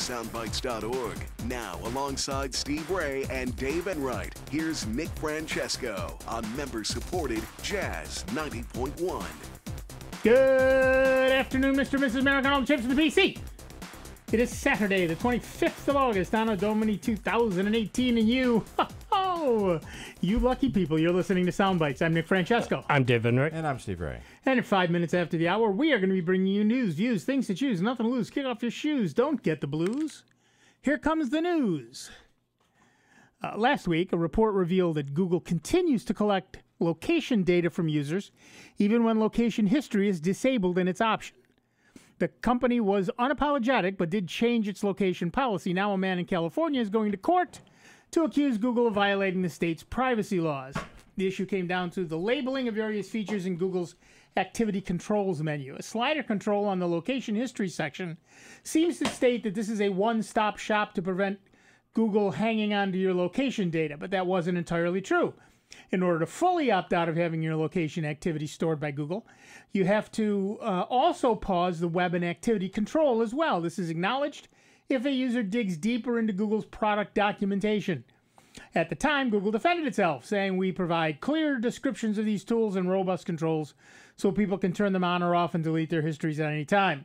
soundbytes.org. Now, alongside Steve Ray and Dave Enright, here's Nick Francesco on member-supported Jazz 90.1. Good afternoon, Mr. and Mrs. American, all the chips in the PC. It is Saturday, the 25th of August, Anno Domini 2018, and you lucky people, you're listening to Soundbites. I'm Nick Francesco. I'm Dave Enright. And I'm Steve Ray. And at 5 minutes after the hour, we are going to be bringing you news, views, things to choose, nothing to lose. Kick off your shoes. Don't get the blues. Here comes the news. Last week, a report revealed that Google continues to collect location data from users, even when location history is disabled in its option. The company was unapologetic, but did change its location policy. Now a man in California is going to court to accuse Google of violating the state's privacy laws. The issue came down to the labeling of various features in Google's activity controls menu. A slider control on the location history section seems to state that this is a one-stop shop to prevent Google hanging onto your location data, but that wasn't entirely true. In order to fully opt out of having your location activity stored by Google, you have to also pause the web and activity control as well. This is acknowledged if a user digs deeper into Google's product documentation. At the time, Google defended itself, saying we provide clear descriptions of these tools and robust controls so people can turn them on or off and delete their histories at any time.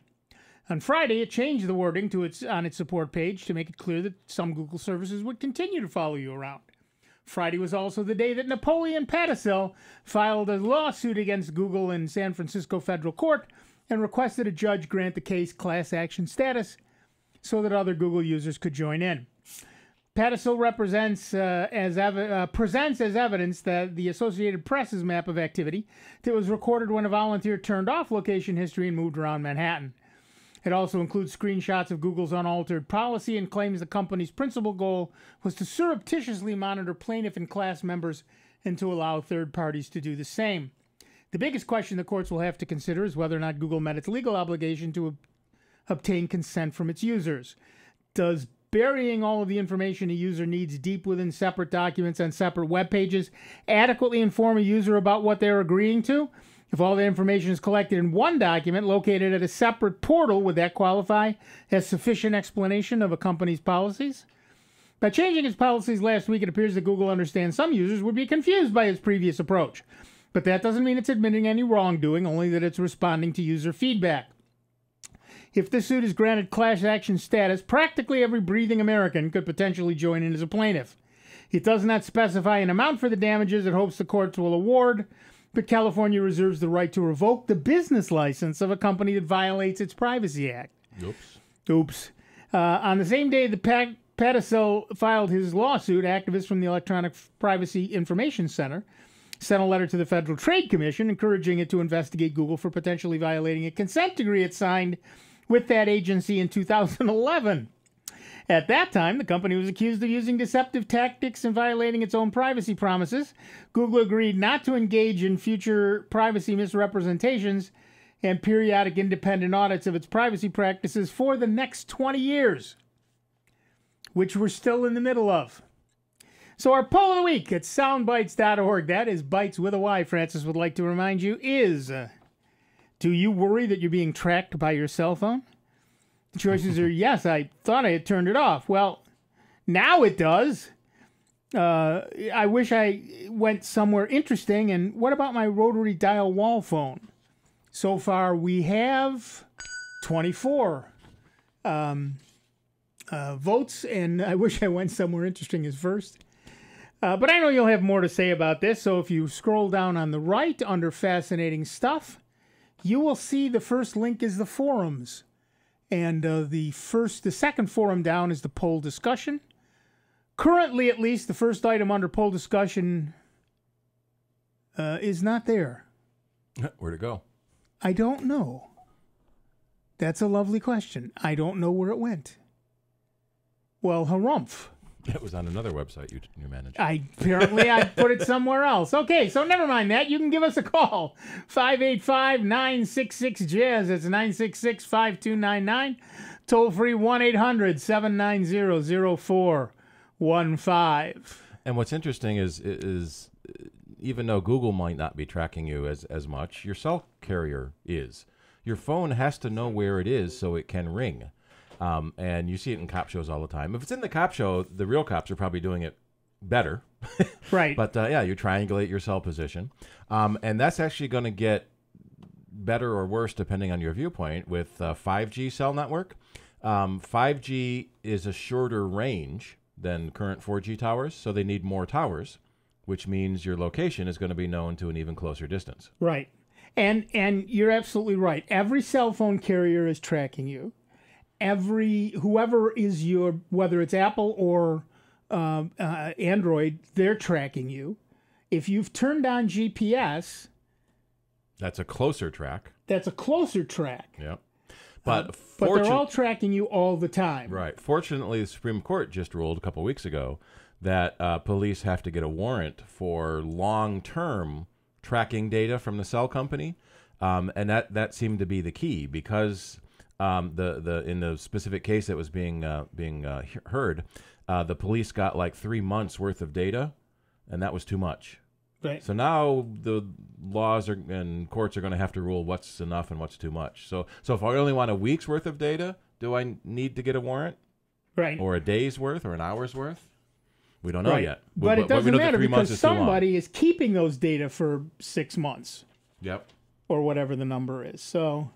On Friday, it changed the wording on its support page to make it clear that some Google services would continue to follow you around. Friday was also the day that Napoleon Patterson filed a lawsuit against Google in San Francisco federal court and requested a judge grant the case class action status so that other Google users could join in. Patterson presents as evidence that the Associated Press's map of activity that was recorded when a volunteer turned off location history and moved around Manhattan. It also includes screenshots of Google's unaltered policy and claims the company's principal goal was to surreptitiously monitor plaintiff and class members and to allow third parties to do the same. The biggest question the courts will have to consider is whether or not Google met its legal obligation to obtain consent from its users. Does burying all of the information a user needs deep within separate documents on separate web pages adequately inform a user about what they're agreeing to? If all the information is collected in one document located at a separate portal, would that qualify as sufficient explanation of a company's policies? By changing its policies last week, it appears that Google understands some users would be confused by its previous approach. But that doesn't mean it's admitting any wrongdoing, only that it's responding to user feedback. If this suit is granted class action status, practically every breathing American could potentially join in as a plaintiff. It does not specify an amount for the damages it hopes the courts will award, but California reserves the right to revoke the business license of a company that violates its Privacy Act. Oops. On the same day that Patterson filed his lawsuit, activists from the Electronic Privacy Information Center sent a letter to the Federal Trade Commission encouraging it to investigate Google for potentially violating a consent decree it signed with that agency in 2011. At that time, the company was accused of using deceptive tactics and violating its own privacy promises. Google agreed not to engage in future privacy misrepresentations and periodic independent audits of its privacy practices for the next 20 years, which we're still in the middle of. So our poll of the week at soundbytes.org, that is Bytes with a Y, Francis would like to remind you, is, do you worry that you're being tracked by your cell phone? The choices are, yes, I thought I had turned it off. Well, now it does. I wish I went somewhere interesting. And what about my rotary dial wall phone? So far, we have 24 votes, and I wish I went somewhere interesting as first. But I know you'll have more to say about this, so if you scroll down on the right under Fascinating Stuff, you will see the first link is the forums. And the second forum down is the poll discussion. Currently, at least, the first item under poll discussion is not there. Where'd it go? I don't know. That's a lovely question. I don't know where it went. Well, harumph. It was on another website you managed. Apparently I put it somewhere else. Okay, so never mind that. You can give us a call. 585-966-JAZZ. That's 966-5299. Toll free 1-800-790-0415. And what's interesting is even though Google might not be tracking you as much, your cell carrier is. Your phone has to know where it is so it can ring. And you see it in cop shows all the time. If it's in the cop show, the real cops are probably doing it better. Right. But you triangulate your cell position. And that's actually going to get better or worse depending on your viewpoint with 5G cell network. 5G is a shorter range than current 4G towers, so they need more towers, which means your location is going to be known to an even closer distance. Right. And you're absolutely right. Every cell phone carrier is tracking you. Whoever is whether it's Apple or Android, they're tracking you. If you've turned on GPS, that's a closer track. That's a closer track. Yeah. But they're all tracking you all the time. Right. Fortunately, the Supreme Court just ruled a couple weeks ago that police have to get a warrant for long-term tracking data from the cell company, and that seemed to be the key because in the specific case that was being heard, the police got like 3 months worth of data, and that was too much. Right. So now the laws and courts are going to have to rule what's enough and what's too much. So if I only want a week's worth of data, do I need to get a warrant? Right. Or a day's worth or an hour's worth? We don't know yet. But it doesn't matter because somebody is keeping those data for 6 months. Yep. Or whatever the number is. So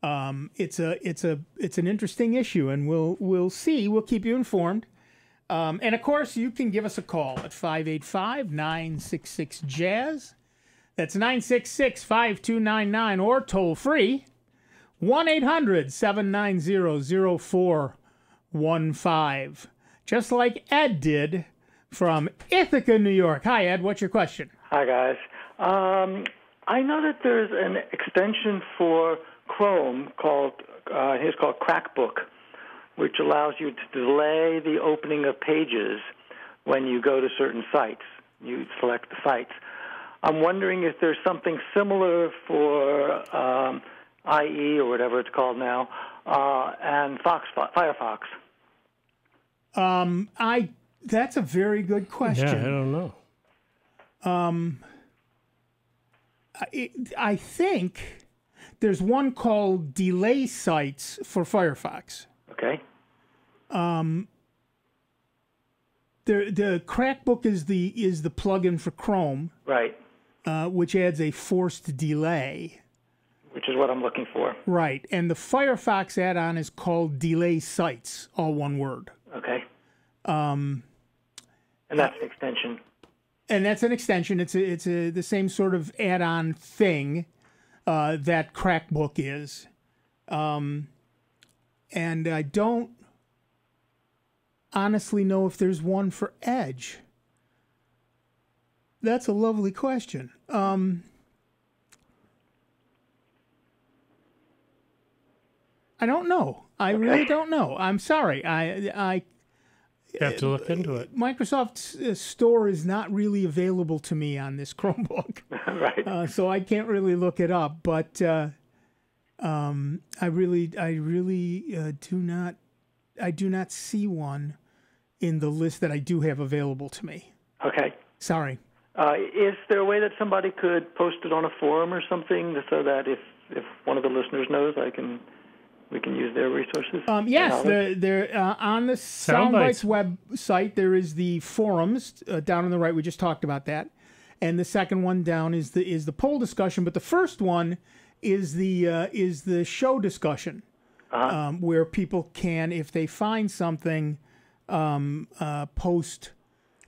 it's an interesting issue, and we'll see. We'll keep you informed. And, of course, you can give us a call at 585-966-JAZZ. That's 966-5299 or toll free 1-800-790-0415. Just like Ed did from Ithaca, New York. Hi, Ed. What's your question? Hi, guys. I know that there's an extension for Chrome called Crackbook, which allows you to delay the opening of pages when you go to certain sites. You select the sites. I'm wondering if there's something similar for IE or whatever it's called now, and Firefox. That's a very good question. Yeah, I don't know. I think there's one called Delay Sites for Firefox. Okay. The Crackbook is the plugin for Chrome, right? Which adds a forced delay, which is what I'm looking for. Right, and the Firefox add-on is called Delay Sites, all one word. Okay. And that's an extension. And that's an extension. It's the same sort of add-on thing that Crackbook is. And I don't honestly know if there's one for Edge. That's a lovely question. I don't know. I really don't know. I'm sorry. I you have to look into it. Microsoft's store is not really available to me on this Chromebook. Right. So I can't really look it up, but I really do not see one in the list that I do have available to me. Okay. Sorry. Is there a way that somebody could post it on a forum or something so that if one of the listeners knows, we can use their resources? Yes, on the Soundbytes website, there is the forums down on the right. We just talked about that. And the second one down is the poll discussion. But the first one is the show discussion, where people can, if they find something, post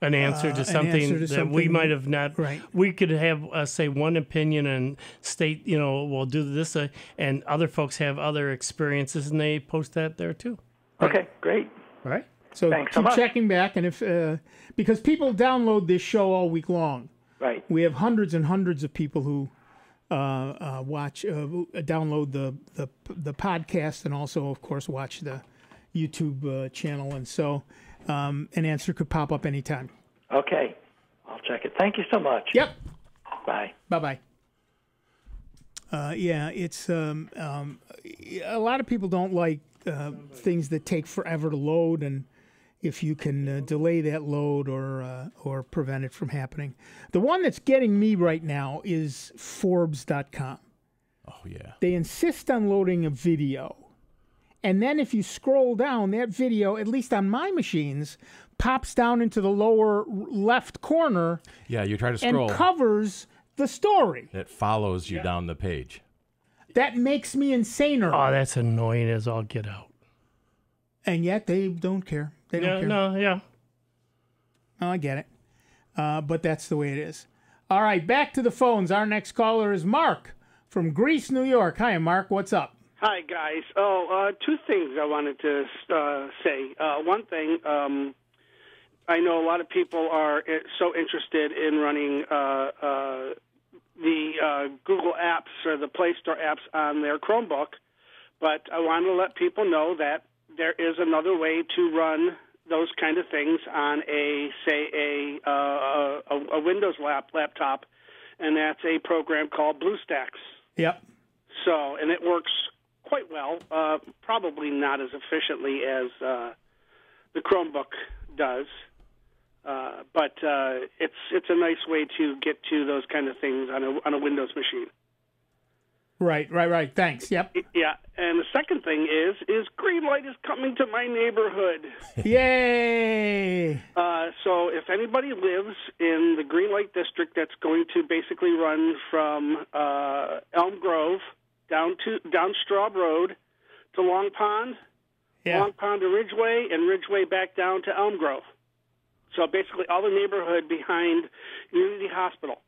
an answer to something that we might have not. Right. We could have say one opinion and state, we'll do this, and other folks have other experiences, and they post that there too. Okay, great. All right. So thanks keep so much. checking back, and if because people download this show all week long. Right. We have hundreds and hundreds of people who download the podcast, and also, of course, watch the YouTube channel, and so an answer could pop up anytime. Okay, I'll check it. Thank you so much. Yep. Bye. Bye-bye. Yeah, it's a lot of people don't like things that take forever to load, and if you can delay that load or prevent it from happening. The one that's getting me right now is Forbes.com. Oh, yeah. They insist on loading a video, And then if you scroll down, that video, at least on my machines, pops down into the lower left corner. Yeah, you try to scroll. And covers the story. It follows you down the page. That makes me insaner. Oh, that's annoying as all get out. And yet they don't care. They don't care. No. Oh, I get it. But that's the way it is. All right, back to the phones. Our next caller is Mark from Greece, New York. Hi, Mark. What's up? Hi, guys. Two things I wanted to say. One thing, I know a lot of people are so interested in running the Google apps or the Play Store apps on their Chromebook, but I want to let people know that there is another way to run those kind of things on a Windows laptop, and that's a program called BlueStacks. Yep. So, and it works quite well, probably not as efficiently as the Chromebook does, but it's a nice way to get to those kind of things on a Windows machine. Right. Thanks. Yep. Yeah, and the second thing is Greenlight is coming to my neighborhood. Yay! So if anybody lives in the Greenlight district, that's going to basically run from Elm Grove down Straub Road to Long Pond, Long Pond to Ridgeway, and Ridgeway back down to Elm Grove. So basically all the neighborhood behind Unity Hospital.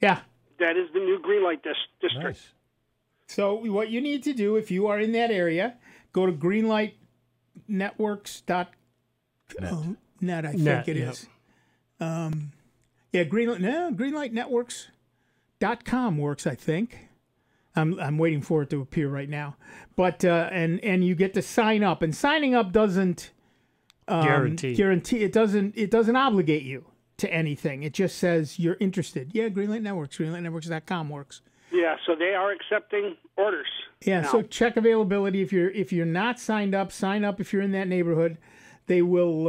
Yeah. That is the new Greenlight district. Nice. So what you need to do, if you are in that area, go to greenlightnetworks.net, I think it is. greenlightnetworks.com works, I think. I'm waiting for it to appear right now. But and you get to sign up, and signing up doesn't guarantee. It doesn't obligate you to anything. It just says you're interested. Yeah, Greenlight Networks, greenlightnetworks.com works. Yeah, so they are accepting orders. Yeah, now. So check availability. If you're not signed up, sign up if you're in that neighborhood. They will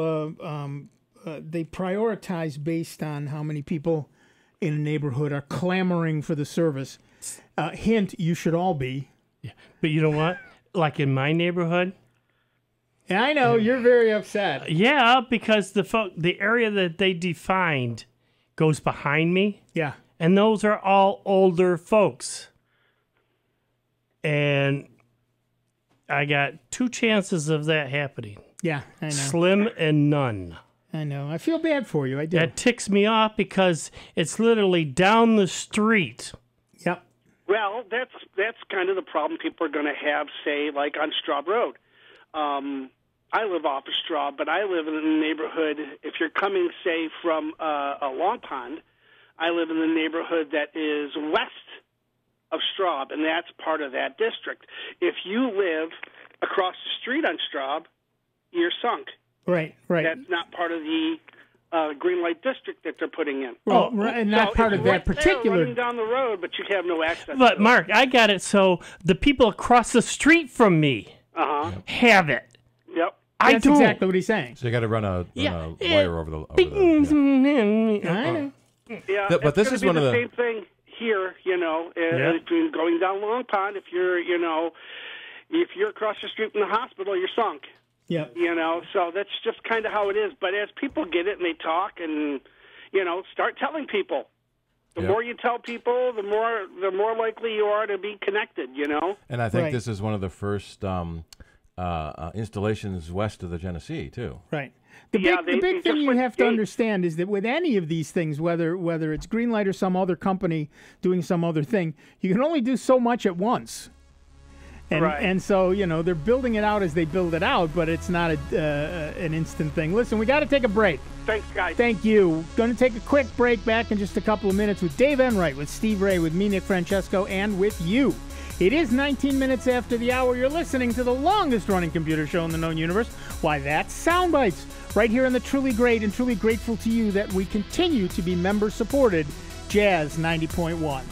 they prioritize based on how many people in a neighborhood are clamoring for the service. Hint, you should all be. Yeah. But you know what? Like in my neighborhood, yeah, I know you're very upset. Yeah, because the area that they defined goes behind me. Yeah. And those are all older folks. And I got 2 chances of that happening. Yeah, I know. Slim and none. I know. I feel bad for you. I do. That ticks me off because it's literally down the street. Yep. Well, that's kind of the problem people are going to have, say, like on Straub Road. I live off of Straub, but I live in a neighborhood, if you're coming, say, from a Long Pond, I live in the neighborhood that is west of Straub, and that's part of that district. If you live across the street on Straub, you're sunk. Right. That's not part of the Greenlight district that they're putting in. Well, and not part of that particular. Running down the road, but you have no access. But Mark, I got it. So the people across the street from me have it. Yep. That's exactly what he's saying. So you got to run a wire over the. Yeah, but this is one of the same thing here. Between going down Long Pond, if you're across the street from the hospital, you're sunk. Yeah. So that's just kind of how it is. But as people get it and they talk and start telling people, the more you tell people, the more likely you are to be connected. And I think this is one of the first installations west of the Genesee too. Right. The big thing you have to understand is that with any of these things, whether it's Greenlight or some other company doing some other thing, you can only do so much at once. And so, they're building it out as they build it out, but it's not an instant thing. Listen, we got to take a break. Thanks, guys. Thank you. Going to take a quick break, back in just a couple of minutes with Dave Enright, with Steve Ray, with me, Nick Francesco, and with you. It is 19 minutes after the hour. You're listening to the longest-running computer show in the known universe. Why, that's Sound Bytes, right here on the truly great and truly grateful to you that we continue to be member-supported Jazz 90.1.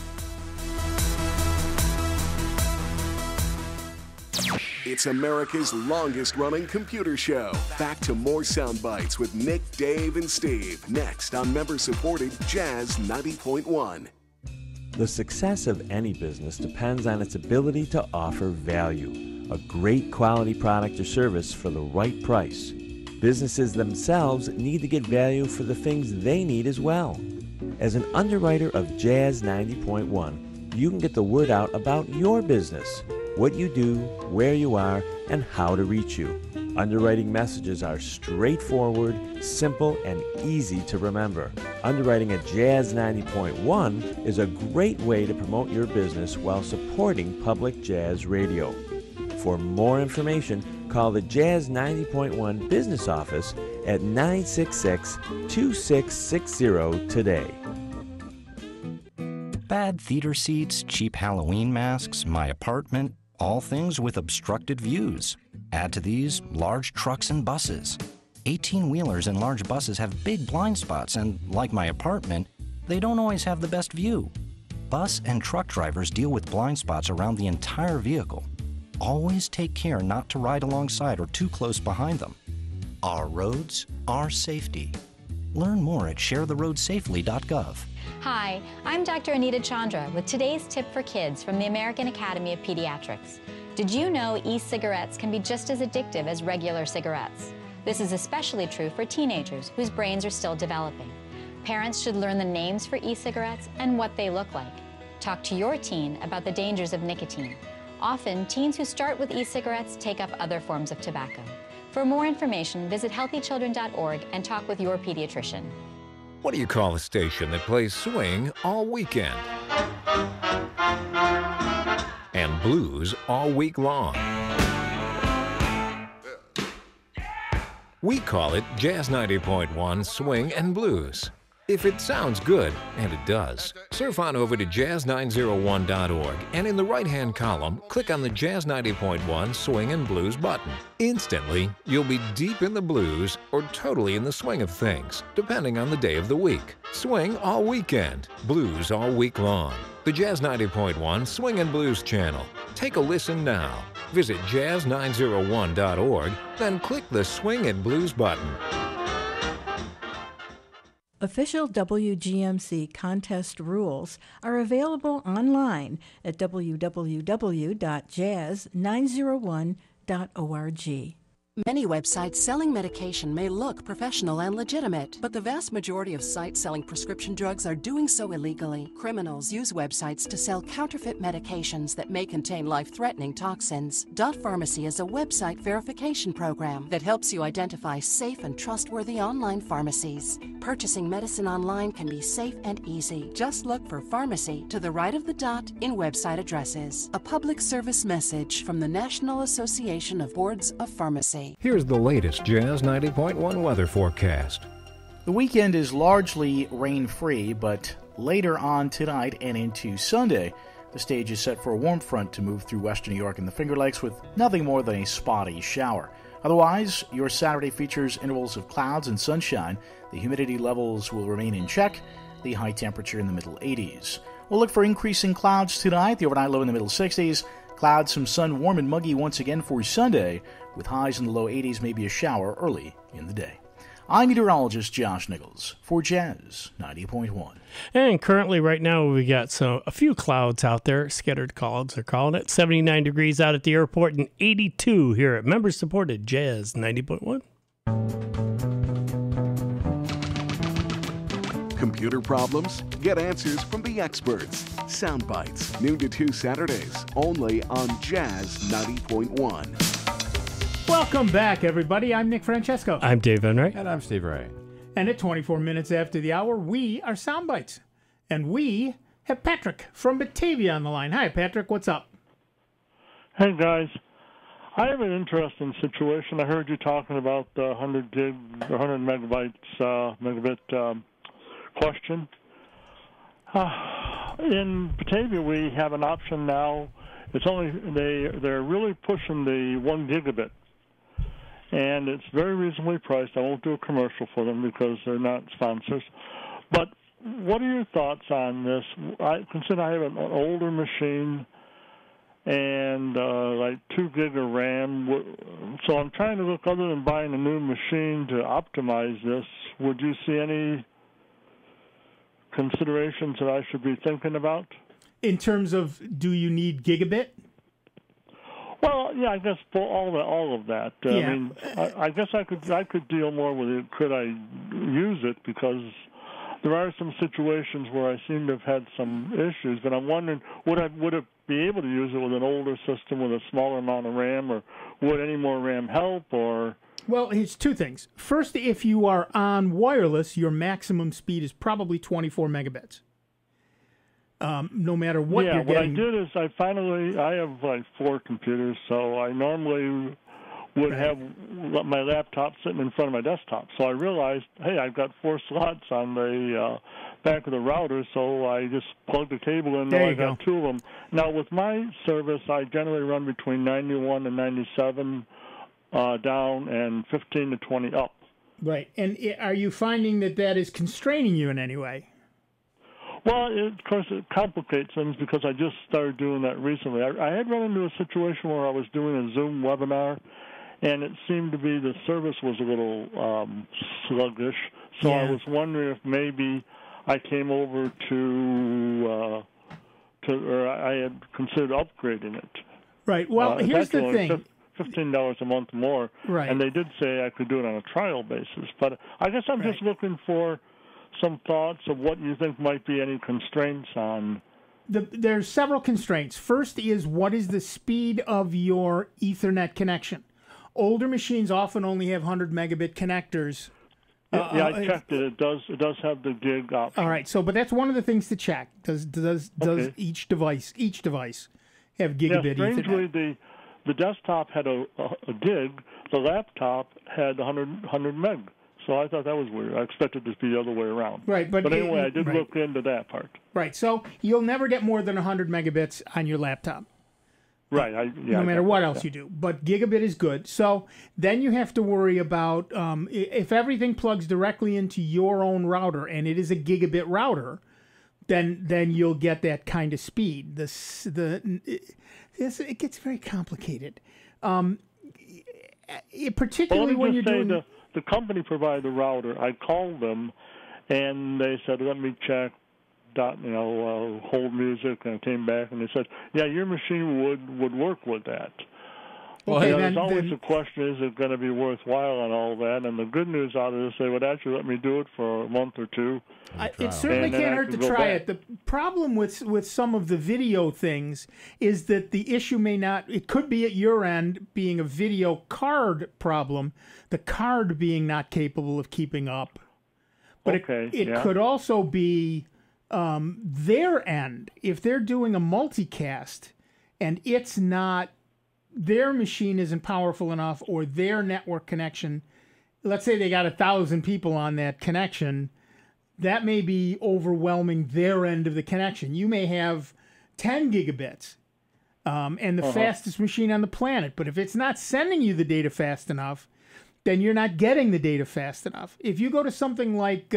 It's America's longest-running computer show. Back to more Sound Bites with Nick, Dave, and Steve. Next on member-supported Jazz 90.1. The success of any business depends on its ability to offer value. a great quality product or service for the right price. Businesses themselves need to get value for the things they need as well. As an underwriter of Jazz 90.1, you can get the word out about your business, what you do, where you are, and how to reach you. Underwriting messages are straightforward, simple, and easy to remember. Underwriting at Jazz 90.1 is a great way to promote your business while supporting public jazz radio. For more information, call the Jazz 90.1 business office at 966-2660 today. Bad theater seats, cheap Halloween masks, my apartment, all things with obstructed views. Add to these large trucks and buses. 18-wheelers and large buses have big blind spots, and like my apartment, they don't always have the best view. Bus and truck drivers deal with blind spots around the entire vehicle. Always take care not to ride alongside or too close behind them. Our roads, our safety. Learn more at sharetheroadsafely.gov. Hi, I'm Dr. Anita Chandra with today's tip for kids from the American Academy of Pediatrics. Did you know e-cigarettes can be just as addictive as regular cigarettes? This is especially true for teenagers whose brains are still developing. Parents should learn the names for e-cigarettes and what they look like. Talk to your teen about the dangers of nicotine. Often, teens who start with e-cigarettes take up other forms of tobacco. For more information, visit healthychildren.org and talk with your pediatrician. What do you call a station that plays swing all weekend and blues all week long? We call it Jazz 90.1 Swing and Blues. If it sounds good, and it does, surf on over to jazz901.org and in the right-hand column, click on the Jazz 90.1 Swing and Blues button. Instantly, you'll be deep in the blues or totally in the swing of things, depending on the day of the week. Swing all weekend, blues all week long. The Jazz 90.1 Swing and Blues channel. Take a listen now. Visit jazz901.org, then click the Swing and Blues button. Official WGMC contest rules are available online at www.jazz901.org. Many websites selling medication may look professional and legitimate, but the vast majority of sites selling prescription drugs are doing so illegally. Criminals use websites to sell counterfeit medications that may contain life-threatening toxins. Dot Pharmacy is a website verification program that helps you identify safe and trustworthy online pharmacies. Purchasing medicine online can be safe and easy. Just look for pharmacy to the right of the dot in website addresses. A public service message from the National Association of Boards of Pharmacy. Here's the latest Jazz 90.1 weather forecast. The weekend is largely rain-free, but later on tonight and into Sunday, the stage is set for a warm front to move through western New York and the Finger Lakes with nothing more than a spotty shower. Otherwise, your Saturday features intervals of clouds and sunshine. The humidity levels will remain in check, the high temperature in the middle 80s. We'll look for increasing clouds tonight, the overnight low in the middle 60s. Clouds, some sun, warm and muggy once again for Sunday, with highs in the low 80s, maybe a shower early in the day. I'm meteorologist Josh Nichols for Jazz 90.1. And currently right now we got a few clouds out there, scattered clouds they're calling it. 79 degrees out at the airport and 82 here at member-supported Jazz 90.1. Computer problems? Get answers from the experts. Sound Bytes, noon to 2 Saturdays, only on Jazz 90.1. Welcome back, everybody. I'm Nick Francesco. I'm Dave Enright. And I'm Steve Ray. And at 24 minutes after the hour, we are Sound Bytes. And we have Patrick from Batavia on the line. Hi, Patrick. What's up? Hey, guys. I have an interesting situation. I heard you talking about the 100 megabit question. In Batavia, we have an option now. It's only they're really pushing the 1 gigabit, and it's very reasonably priced. I won't do a commercial for them because they're not sponsors. But what are your thoughts on this? I consider I have an older machine and like 2 gig of RAM. So I'm trying to look, other than buying a new machine, to optimize this. Would you see any considerations that I should be thinking about? In terms of, do you need gigabit? Well, yeah, I guess for all of that. Yeah. I mean, I guess I could deal more with it. Could I use it? Because there are some situations where I seem to have had some issues, but I'm wondering, would it be able to use it with an older system with a smaller amount of RAM, or would any more RAM help? Or well, it's two things. First, if you are on wireless, your maximum speed is probably 24 megabits. No matter what you're getting. What I did is I have like 4 computers, so I normally would have my laptop sitting in front of my desktop. So I realized, hey, I've got 4 slots on the back of the router, so I just plugged the cable in. Now I got 2 of them. Now with my service, I generally run between 91 and 97 down and 15 to 20 up. Right. And are you finding that is constraining you in any way? Well, of course, it complicates things because I just started doing that recently. I had run into a situation where I was doing a Zoom webinar, and it seemed to be the service was a little sluggish. So I was wondering if maybe I came over or I had considered upgrading it. Right. Well, here's the thing. $15 a month more. Right. And they did say I could do it on a trial basis. But I guess I'm just looking for some thoughts of what you think might be any constraints on. There's several constraints. First is, what is the speed of your Ethernet connection? Older machines often only have 100 megabit connectors. Yeah, I checked it. It does have the gig option. All right, but that's one of the things to check. Does each device have gigabit Ethernet? Strangely, the desktop had a gig. The laptop had 100 meg. So I thought that was weird. I expected it to be the other way around. Right, but anyway, I did look into that part. Right, so you'll never get more than 100 megabits on your laptop. Right. No matter what else you do. But gigabit is good. So then you have to worry about if everything plugs directly into your own router and it is a gigabit router, then you'll get that kind of speed. It gets very complicated. Particularly when you're doing... The company provided the router. I called them, and they said, let me check, hold music, and I came back, and they said, yeah, your machine would work with that. Okay, there's always the question, is it going to be worthwhile and all that? And the good news out of this, they would actually let me do it for a month or two. It certainly can't hurt to try it. The problem with some of the video things is that the issue it could be at your end being a video card problem, the card being not capable of keeping up. But it could also be their end. If they're doing a multicast and it's not, their machine isn't powerful enough, or their network connection, let's say they got 1,000 people on that connection, that may be overwhelming their end of the connection. You may have 10 gigabits and the fastest machine on the planet, but if it's not sending you the data fast enough, then you're not getting the data fast enough. If you go to something like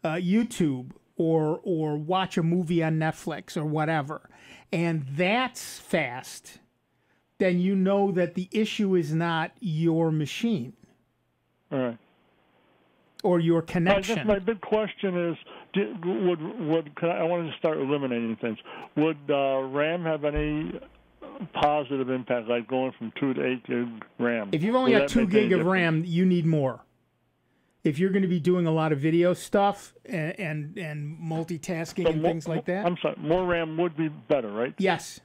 YouTube or watch a movie on Netflix or whatever, and that's fast, then you know that the issue is not your machine. All right. Or your connection. I guess my big question is, I wanted to start eliminating things. Would RAM have any positive impact, like going from 2 to 8 gig RAM? If you've only got 2 gig of RAM, you need more. If you're going to be doing a lot of video stuff and multitasking and things like that. I'm sorry, more RAM would be better, right? Yes.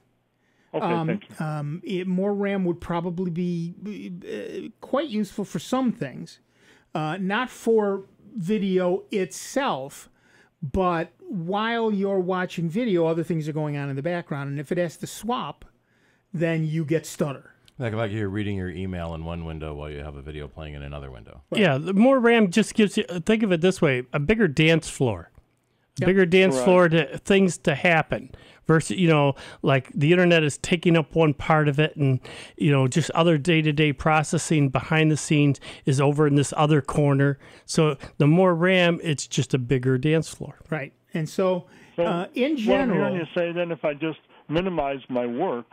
Okay, thank you. More RAM would probably be quite useful for some things. Not for video itself, but while you're watching video, other things are going on in the background. And if it has to swap, then you get stutter. Like you're reading your email in one window while you have a video playing in another window. Right. Yeah, the more RAM just gives you, think of it this way, a bigger dance floor. Bigger dance floor to things to happen versus, like the internet is taking up one part of it, and, just other day-to-day processing behind the scenes is over in this other corner. So the more RAM, it's just a bigger dance floor. Right. And so in general... What I'm hearing you say then, if I just minimize my work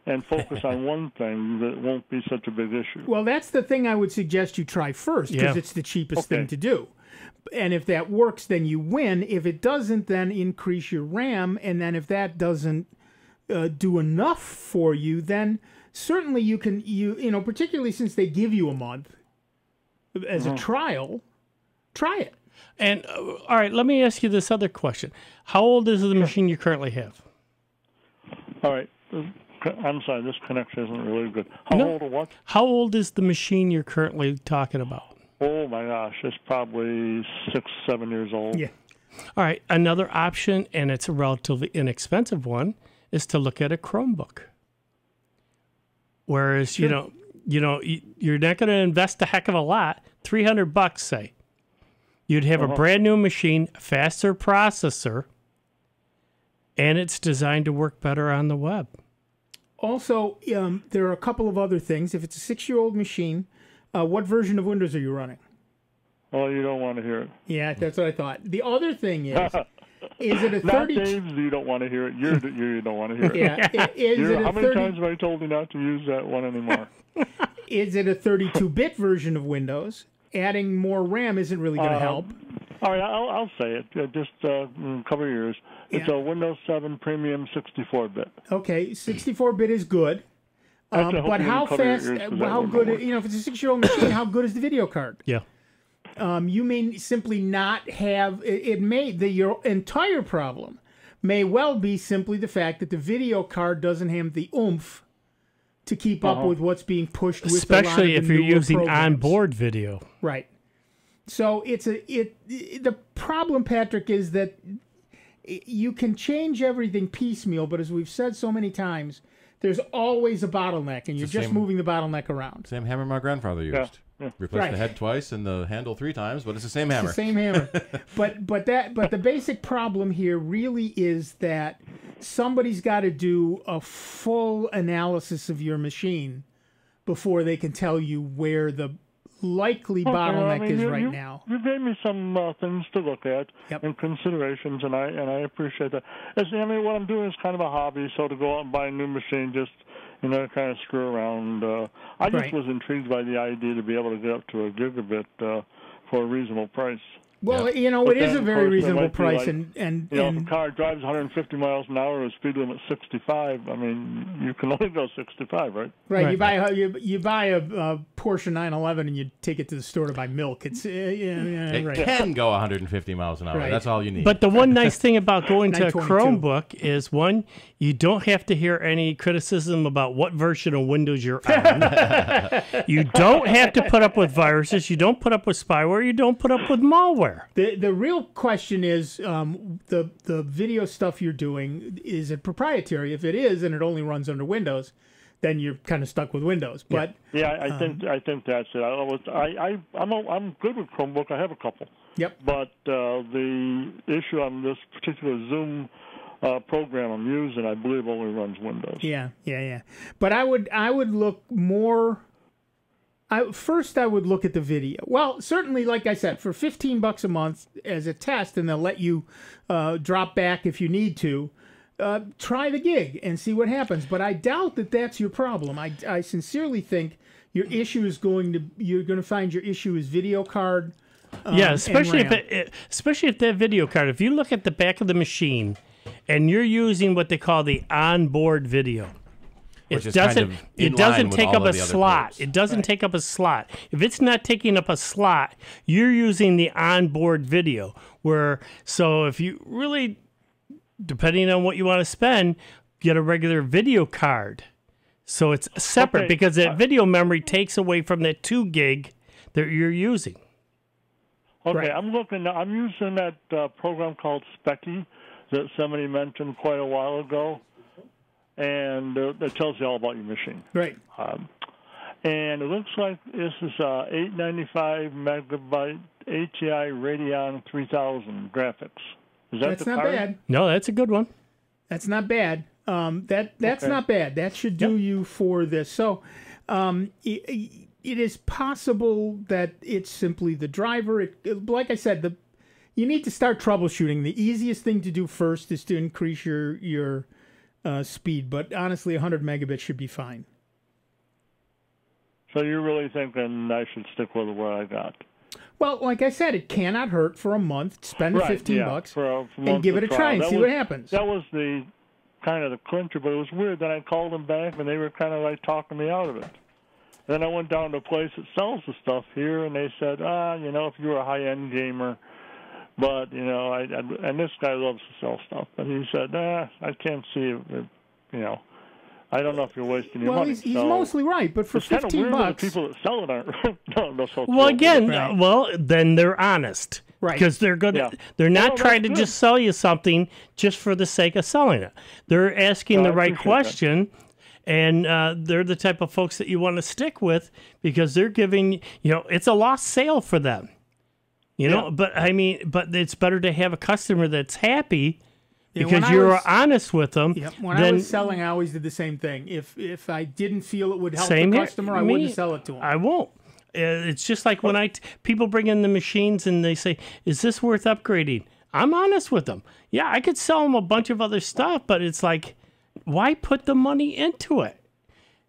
and focus on one thing, that won't be such a big issue. Well, that's the thing I would suggest you try first, because it's the cheapest thing to do. And if that works, then you win. If it doesn't, then increase your RAM. And then if that doesn't do enough for you, then certainly you can, particularly since they give you a month as a trial, try it. And all right, let me ask you this other question. How old is the machine you currently have? All right. I'm sorry, this connection isn't really good. How old or what? How old is the machine you're currently talking about? Oh, my gosh. It's probably 6, 7 years old. Yeah. All right. Another option, and it's a relatively inexpensive one, is to look at a Chromebook. Whereas, you're not going to invest a heck of a lot, $300, say. You'd have a brand new machine, faster processor, and it's designed to work better on the web. Also, there are a couple of other things. If it's a 6-year-old machine, what version of Windows are you running? Oh, you don't want to hear it. Yeah, that's what I thought. The other thing is it a 30? Not Dave's, you don't want to hear it. You don't want to hear it. Yeah. How many times have I told you not to use that one anymore? Is it a 32-bit version of Windows? Adding more RAM isn't really going to help. All right, I'll say it. Just cover your ears. It's a Windows 7 Premium 64-bit. Okay, 64-bit is good. But how fast, how good, if it's a 6-year-old machine, how good is the video card? Yeah. You may simply not have, your entire problem may well be simply the fact that the video card doesn't have the oomph to keep up with what's being pushed with especially a lot of if the you're newer using programs. onboard video. Right. So the problem, Patrick, is that you can change everything piecemeal, but as we've said so many times, there's always a bottleneck, and you're just moving the bottleneck around. Same hammer my grandfather used. Yeah. Replaced the head twice and the handle 3 times, but it's the same hammer. It's the same hammer. but the basic problem here really is that somebody's got to do a full analysis of your machine before they can tell you where the likely bottleneck is right now. You gave me some things to look at and considerations, and I appreciate that. What I'm doing is kind of a hobby, so to go out and buy a new machine just kind of screw around. I just was intrigued by the idea to be able to get up to a gigabit for a reasonable price. Well, it is a very reasonable price, and if a car drives 150 miles an hour with a speed limit 65, I mean, you can only go 65, right? Right. You buy a Porsche 911 and you take it to the store to buy milk. It can go 150 miles an hour. Right. That's all you need. But the one nice thing about going to a Chromebook is, one, you don't have to hear any criticism about what version of Windows you're on. You don't have to put up with viruses. You don't put up with spyware. You don't put up with malware. The real question is the video stuff you're doing, is it proprietary? If it is and it only runs under Windows, then you're kind of stuck with Windows. But I think that's it. I'm good with Chromebook. I have a couple. Yep. But the issue on this particular Zoom program I'm using, I believe, only runs Windows. Yeah. But I would look more. First, I would look at the video. Well, certainly, like I said, for $15 a month as a test, and they'll let you drop back if you need to. Try the gig and see what happens. But I doubt that that's your problem. I sincerely think your issue is you're going to find your issue is video card. Especially if that video card. If you look at the back of the machine, and you're using what they call the onboard video. It doesn't take up a slot. It doesn't take up a slot. If it's not taking up a slot, you're using the onboard video. So if you really, depending on what you want to spend, get a regular video card. So it's separate because that video memory takes away from that 2 gig that you're using. Okay, I'm using that program called Specky that somebody mentioned quite a while ago. And it tells you all about your machine. Right. And it looks like this is 895 megabyte ATI Radeon 3000 graphics. That's not bad. No, that's a good one. That's not bad. That's not bad. That should do you for this. So, it is possible that it's simply the driver. Like I said, you need to start troubleshooting. The easiest thing to do first is to increase your speed, but honestly, 100 megabits should be fine. So you're really thinking I should stick with what I got? Well, like I said, it cannot hurt for a month. Spend $15 and give it a try and see what happens. That was the kind of the clincher, but it was weird. Then I called them back, and they were kind of like talking me out of it. Then I went down to a place that sells the stuff here, and they said, if you're a high-end gamer, but, and this guy loves to sell stuff, but he said, I can't see it, I don't know if you're wasting your money. Well, he's mostly right, but for $15, kind of weird that the people that sell it aren't. no, so well, again, then they're honest, right? Because they're good. Yeah. They're not trying to just sell you something just for the sake of selling it. They're asking the right question, and they're the type of folks that you want to stick with because they're giving. It's a lost sale for them. But but it's better to have a customer that's happy. Because you're honest with them. Yep. When I was selling, I always did the same thing. If I didn't feel it would help the customer, I wouldn't sell it to them. I won't. It's just like when people bring in the machines and they say, "Is this worth upgrading?" I'm honest with them. Yeah, I could sell them a bunch of other stuff, but it's like, why put the money into it?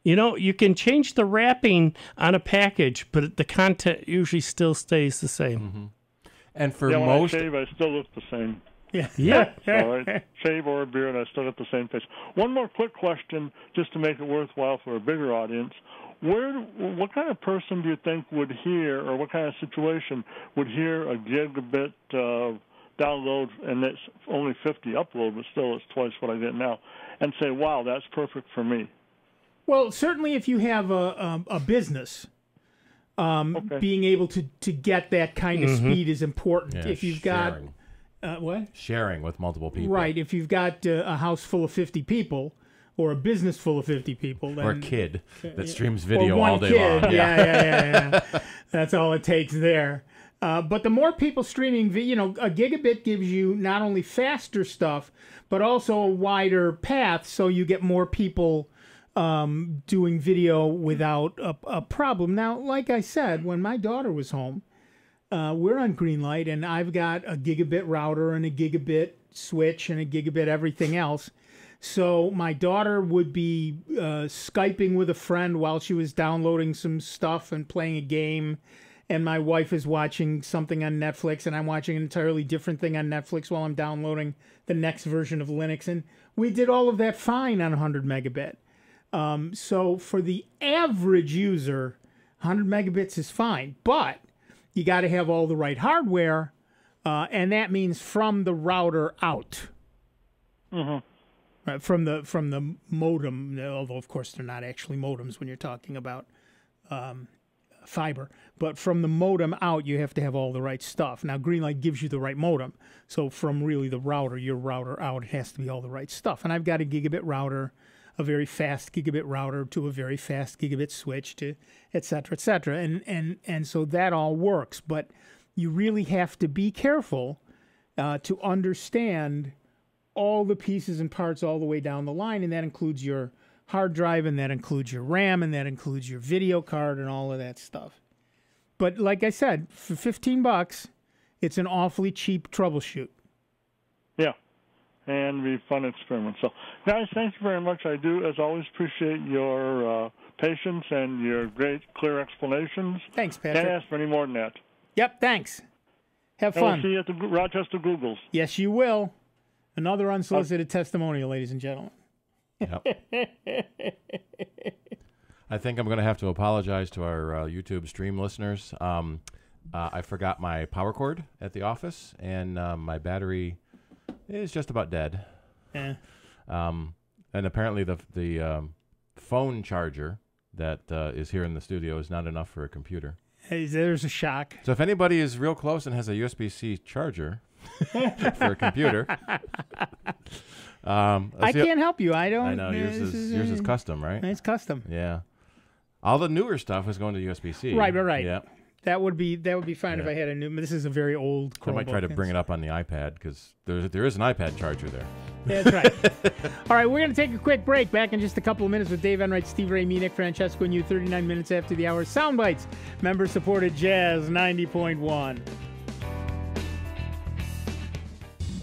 You can change the wrapping on a package, but the content usually still stays the same. Mm-hmm. And for when most, I shave, I still look the same. Yeah. So I shave or a beard, I still get the same face. One more quick question, just to make it worthwhile for a bigger audience. What kind of person do you think would hear, or what kind of situation would hear a gigabit download, and it's only 50 upload, but still it's twice what I get now, and say, wow, that's perfect for me? Well, certainly if you have a business, being able to get that kind of speed is important. Yeah, if you've got... what? Sharing with multiple people. Right. If you've got a house full of 50 people or a business full of 50 people. Then, or a kid that streams video all day long. Yeah. That's all it takes there. But the more people streaming, a gigabit gives you not only faster stuff, but also a wider path so you get more people doing video without a problem. Now, like I said, when my daughter was home, we're on Greenlight, and I've got a gigabit router and a gigabit switch and a gigabit everything else. So my daughter would be Skyping with a friend while she was downloading some stuff and playing a game, and my wife is watching something on Netflix, and I'm watching an entirely different thing on Netflix while I'm downloading the next version of Linux. And we did all of that fine on 100 megabit. So for the average user, 100 megabits is fine, but you got to have all the right hardware, and that means from the router out. Mm-hmm. Right, from the modem, although of course they're not actually modems when you're talking about fiber. But from the modem out, you have to have all the right stuff. Now, Greenlight gives you the right modem, so from really the router, your router out, it has to be all the right stuff. And I've got a gigabit router, a very fast gigabit router to a very fast gigabit switch to et cetera, and so that all works. But you really have to be careful to understand all the pieces and parts all the way down the line, and that includes your hard drive, and that includes your RAM, and that includes your video card and all of that stuff. But like I said, for $15, it's an awfully cheap troubleshoot. Yeah. And be fun experiment. So, guys, thank you very much. I do, as always, appreciate your patience and your great, clear explanations. Thanks, Patrick. Can't ask for any more than that. Yep, thanks. Have fun. We'll see you at the Rochester Googles. Yes, you will. Another unsolicited testimonial, ladies and gentlemen. Yep. I think I'm going to have to apologize to our YouTube stream listeners. I forgot my power cord at the office, and my battery is just about dead. Yeah. And apparently the phone charger that is here in the studio is not enough for a computer. Hey, there's a shock. So if anybody is real close and has a USB-C charger for a computer, I can't help you. I don't. I know yours is custom, right? It's custom. Yeah. All the newer stuff is going to USB-C. Right. Yeah. That would be fine if I had a new. This is a very old Chromebook. I might try to bring it up on the iPad because there is an iPad charger there. That's right. All right, we're going to take a quick break. Back in just a couple of minutes with Dave Enright, Steve Ray, me, Nick, Francesco, and you. 39 minutes after the hour. Sound Bytes, member-supported Jazz 90.1.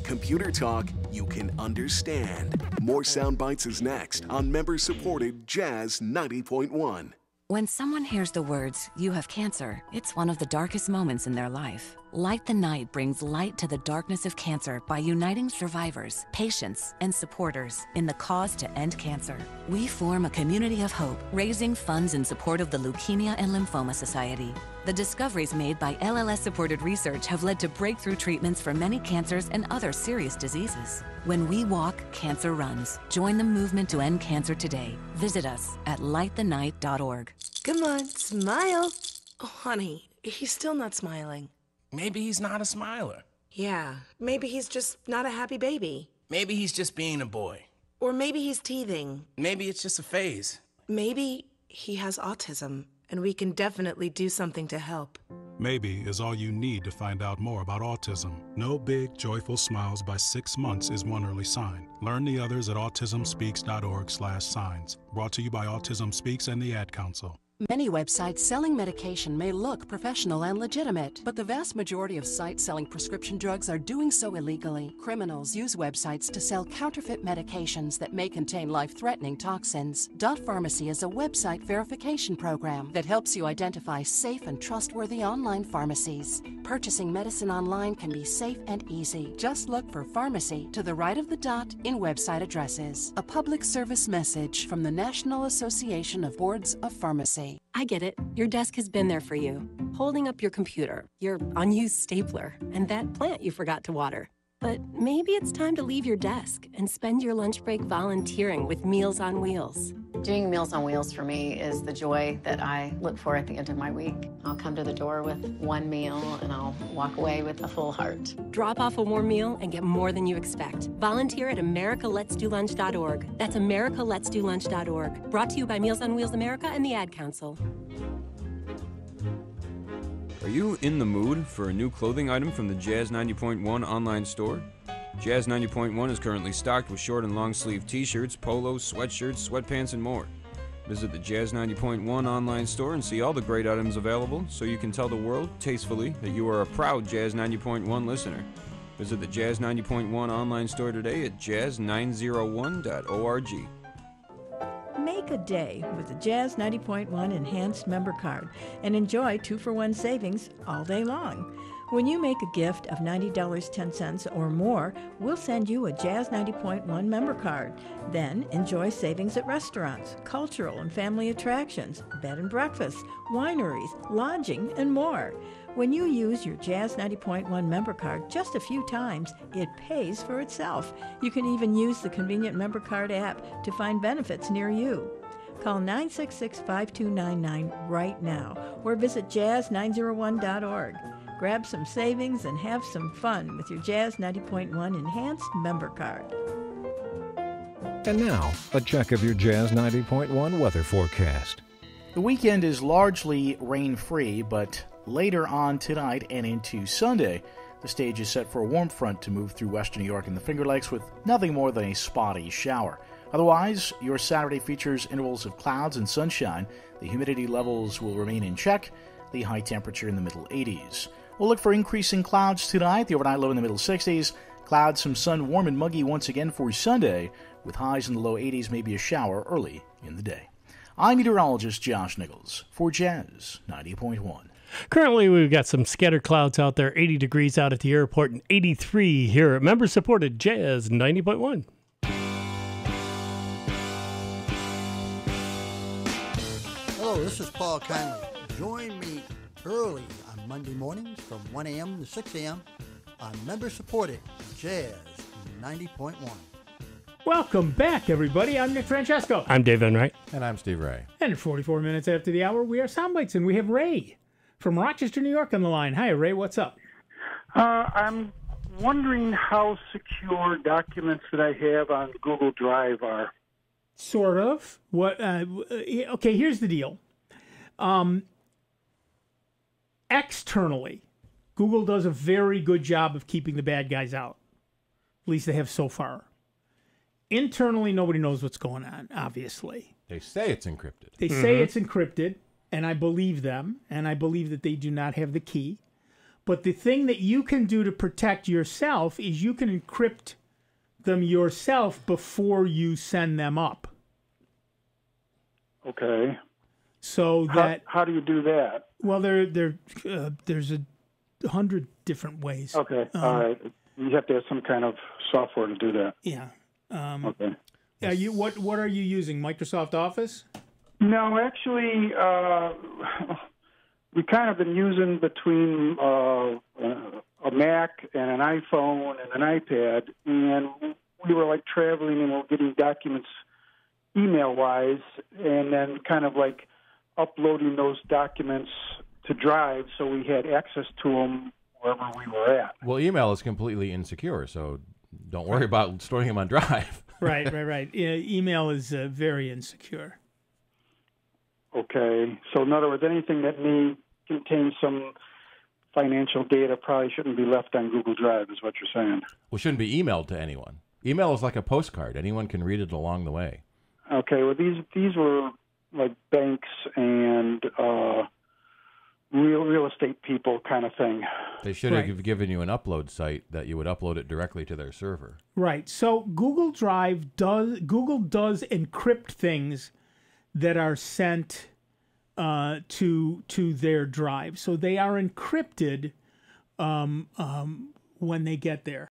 Computer talk you can understand. More Sound Bytes is next on member-supported Jazz 90.1. When someone hears the words, "you have cancer," it's one of the darkest moments in their life. Light the Night brings light to the darkness of cancer by uniting survivors, patients, and supporters in the cause to end cancer. We form a community of hope, raising funds in support of the Leukemia and Lymphoma Society. The discoveries made by LLS-supported research have led to breakthrough treatments for many cancers and other serious diseases. When we walk, cancer runs. Join the movement to end cancer today. Visit us at lightthenight.org. Come on, smile. Oh, honey, he's still not smiling. Maybe he's not a smiler. Yeah, maybe he's just not a happy baby. Maybe he's just being a boy. Or maybe he's teething. Maybe it's just a phase. Maybe he has autism, and we can definitely do something to help. Maybe is all you need to find out more about autism. No big, joyful smiles by 6 months is one early sign. Learn the others at autismspeaks.org/signs. Brought to you by Autism Speaks and the Ad Council. Many websites selling medication may look professional and legitimate, but the vast majority of sites selling prescription drugs are doing so illegally. Criminals use websites to sell counterfeit medications that may contain life-threatening toxins. Dot Pharmacy is a website verification program that helps you identify safe and trustworthy online pharmacies. Purchasing medicine online can be safe and easy. Just look for pharmacy to the right of the dot in website addresses. A public service message from the National Association of Boards of Pharmacy. I get it. Your desk has been there for you. Holding up your computer, your unused stapler, and that plant you forgot to water. But maybe it's time to leave your desk and spend your lunch break volunteering with Meals on Wheels. Doing Meals on Wheels for me is the joy that I look for at the end of my week. I'll come to the door with one meal and I'll walk away with a full heart. Drop off a warm meal and get more than you expect. Volunteer at americaletsdolunch.org. That's americaletsdolunch.org. Brought to you by Meals on Wheels America and the Ad Council. Are you in the mood for a new clothing item from the Jazz 90.1 online store? Jazz 90.1 is currently stocked with short and long sleeve t-shirts, polos, sweatshirts, sweatpants, and more. Visit the Jazz 90.1 online store and see all the great items available so you can tell the world, tastefully, that you are a proud Jazz 90.1 listener. Visit the Jazz 90.1 online store today at jazz901.org. Make a day with the Jazz 90.1 Enhanced Member Card and enjoy 2-for-1 savings all day long. When you make a gift of $90.10 or more, we'll send you a Jazz 90.1 member card. Then enjoy savings at restaurants, cultural and family attractions, bed and breakfast, wineries, lodging, and more. When you use your Jazz 90.1 member card just a few times, it pays for itself. You can even use the convenient member card app to find benefits near you. Call 966-5299 right now or visit jazz901.org. Grab some savings and have some fun with your Jazz 90.1 Enhanced Member Card. And now, a check of your Jazz 90.1 weather forecast. The weekend is largely rain-free, but later on tonight and into Sunday, the stage is set for a warm front to move through western New York and the Finger Lakes with nothing more than a spotty shower. Otherwise, your Saturday features intervals of clouds and sunshine. The humidity levels will remain in check, the high temperature in the middle 80s. We'll look for increasing clouds tonight, the overnight low in the middle 60s. Clouds, some sun, warm and muggy once again for Sunday, with highs in the low 80s, maybe a shower early in the day. I'm meteorologist Josh Nichols for Jazz 90.1. Currently, we've got some scattered clouds out there, 80 degrees out at the airport and 83 here at member-supported Jazz 90.1. Hello, this is Paul Conley. Join me early on Monday mornings from 1 a.m. to 6 a.m. on member-supported Jazz 90.1. Welcome back, everybody. I'm Nick Francesco. I'm Dave Enright. And I'm Steve Ray. And 44 minutes after the hour, we are Soundbites, and we have Ray from Rochester, New York on the line. Hi, Ray. What's up? I'm wondering how secure documents that I have on Google Drive are. Sort of. Okay, here's the deal. Externally, Google does a very good job of keeping the bad guys out. At least they have so far. Internally, nobody knows what's going on, obviously. They say it's encrypted. They say it's encrypted, and I believe them, and I believe that they do not have the key. But the thing that you can do to protect yourself is you can encrypt them yourself before you send them up. Okay. So that how do you do that? Well, there's a 100 different ways. Okay, all right. You have to have some kind of software to do that. Yeah. Okay. Yeah. What are you using? Microsoft Office? No, actually, we kind of been using between a Mac and an iPhone and an iPad, and we were like traveling and we're getting documents email-wise, and then kind of like uploading those documents to Drive, so we had access to them wherever we were at. Well, email is completely insecure, so don't worry about storing them on Drive. Right. Email is very insecure. Okay, so in other words, anything that may contain some financial data probably shouldn't be left on Google Drive, is what you're saying. Well, it shouldn't be emailed to anyone. Email is like a postcard. Anyone can read it along the way. Okay, well, these were like banks and real estate people kind of thing. They should have given you an upload site that you would upload it directly to their server. Right. So Google does encrypt things that are sent to their drive. So they are encrypted when they get there.